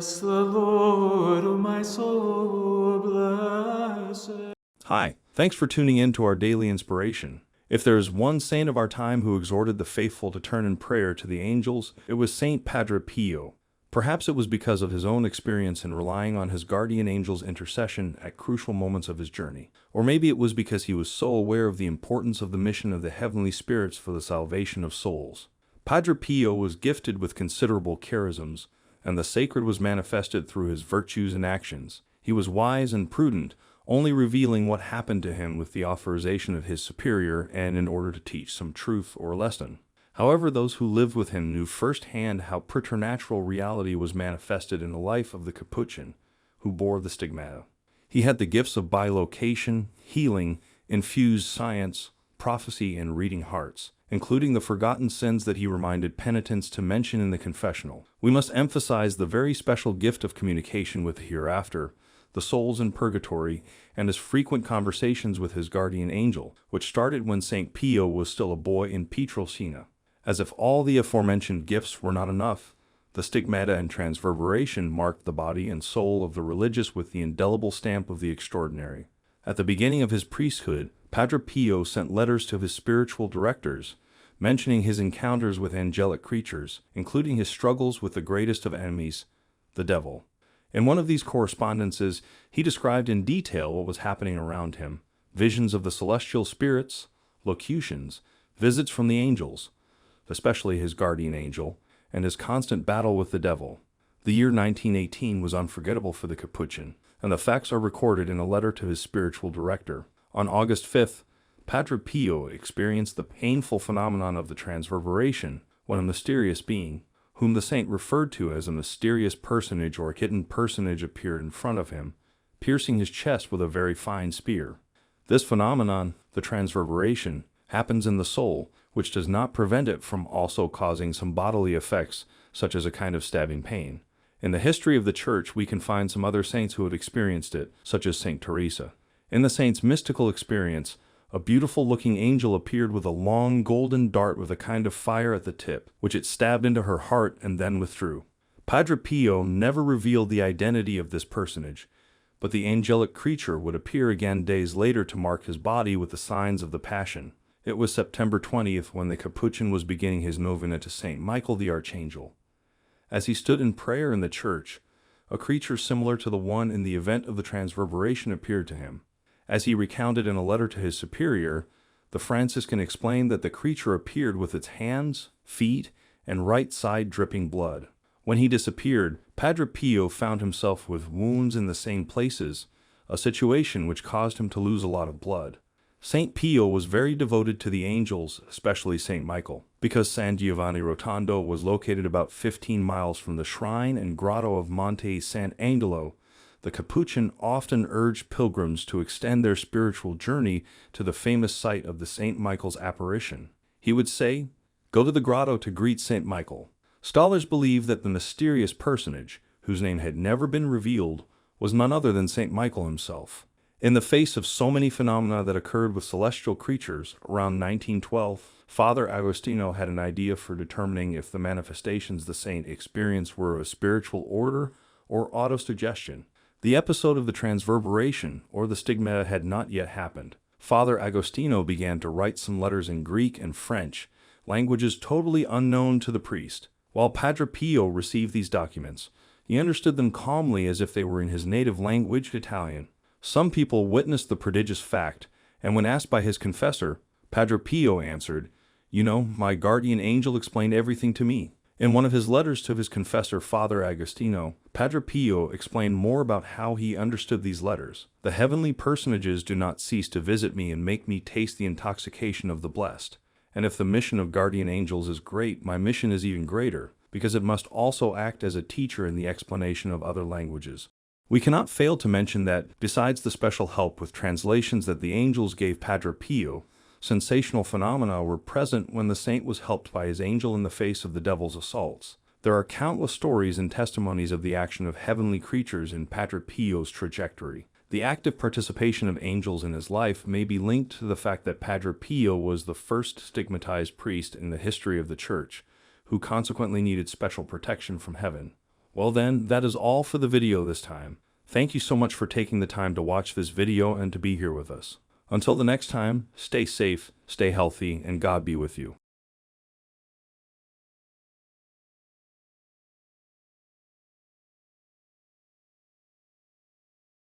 Bless the Lord, O my soul, bless it. Hi, thanks for tuning in to our daily inspiration. If there is one saint of our time who exhorted the faithful to turn in prayer to the angels, it was Saint Padre Pio. Perhaps it was because of his own experience in relying on his guardian angel's intercession at crucial moments of his journey. Or maybe it was because he was so aware of the importance of the mission of the heavenly spirits for the salvation of souls. Padre Pio was gifted with considerable charisms, and the sacred was manifested through his virtues and actions. He was wise and prudent, only revealing what happened to him with the authorization of his superior and in order to teach some truth or lesson. However, those who lived with him knew firsthand how preternatural reality was manifested in the life of the Capuchin, who bore the stigmata. He had the gifts of bilocation, healing, infused science, prophecy, and reading hearts, including the forgotten sins that he reminded penitents to mention in the confessional. We must emphasize the very special gift of communication with the hereafter, the souls in purgatory, and his frequent conversations with his guardian angel, which started when St. Pio was still a boy in Pietrelcina. As if all the aforementioned gifts were not enough, the stigmata and transverberation marked the body and soul of the religious with the indelible stamp of the extraordinary. At the beginning of his priesthood, Padre Pio sent letters to his spiritual directors, mentioning his encounters with angelic creatures, including his struggles with the greatest of enemies, the devil. In one of these correspondences, he described in detail what was happening around him: visions of the celestial spirits, locutions, visits from the angels, especially his guardian angel, and his constant battle with the devil. The year 1918 was unforgettable for the Capuchin, and the facts are recorded in a letter to his spiritual director. On August 5th, Padre Pio experienced the painful phenomenon of the transverberation when a mysterious being, whom the saint referred to as a mysterious personage or hidden personage, appeared in front of him, piercing his chest with a very fine spear. This phenomenon, the transverberation, happens in the soul, which does not prevent it from also causing some bodily effects, such as a kind of stabbing pain. In the history of the Church, we can find some other saints who had experienced it, such as Saint Teresa. In the saint's mystical experience, a beautiful-looking angel appeared with a long golden dart with a kind of fire at the tip, which it stabbed into her heart and then withdrew. Padre Pio never revealed the identity of this personage, but the angelic creature would appear again days later to mark his body with the signs of the Passion. It was September 20th when the Capuchin was beginning his novena to Saint Michael the Archangel. As he stood in prayer in the church, a creature similar to the one in the event of the transverberation appeared to him. As he recounted in a letter to his superior, the Franciscan explained that the creature appeared with its hands, feet, and right side dripping blood. When he disappeared, Padre Pio found himself with wounds in the same places, a situation which caused him to lose a lot of blood. Saint Pio was very devoted to the angels, especially Saint Michael. Because San Giovanni Rotondo was located about 15 miles from the shrine and grotto of Monte Sant'Angelo, the Capuchin often urged pilgrims to extend their spiritual journey to the famous site of the Saint Michael's apparition. He would say, "Go to the grotto to greet Saint Michael." Scholars believe that the mysterious personage, whose name had never been revealed, was none other than Saint Michael himself. In the face of so many phenomena that occurred with celestial creatures, around 1912, Father Agostino had an idea for determining if the manifestations the saint experienced were of a spiritual order or autosuggestion. The episode of the transverberation, or the stigmata, had not yet happened. Father Agostino began to write some letters in Greek and French, languages totally unknown to the priest. While Padre Pio received these documents, he understood them calmly as if they were in his native language, Italian. Some people witnessed the prodigious fact, and when asked by his confessor, Padre Pio answered, "You know, my guardian angel explained everything to me." In one of his letters to his confessor, Father Agostino, Padre Pio explained more about how he understood these letters. "The heavenly personages do not cease to visit me and make me taste the intoxication of the blessed. And if the mission of guardian angels is great, my mission is even greater, because it must also act as a teacher in the explanation of other languages." We cannot fail to mention that, besides the special help with translations that the angels gave Padre Pio, sensational phenomena were present when the saint was helped by his angel in the face of the devil's assaults. There are countless stories and testimonies of the action of heavenly creatures in Padre Pio's trajectory. The active participation of angels in his life may be linked to the fact that Padre Pio was the first stigmatized priest in the history of the Church, who consequently needed special protection from heaven. Well then, that is all for the video this time. Thank you so much for taking the time to watch this video and to be here with us. Until the next time, stay safe, stay healthy, and God be with you.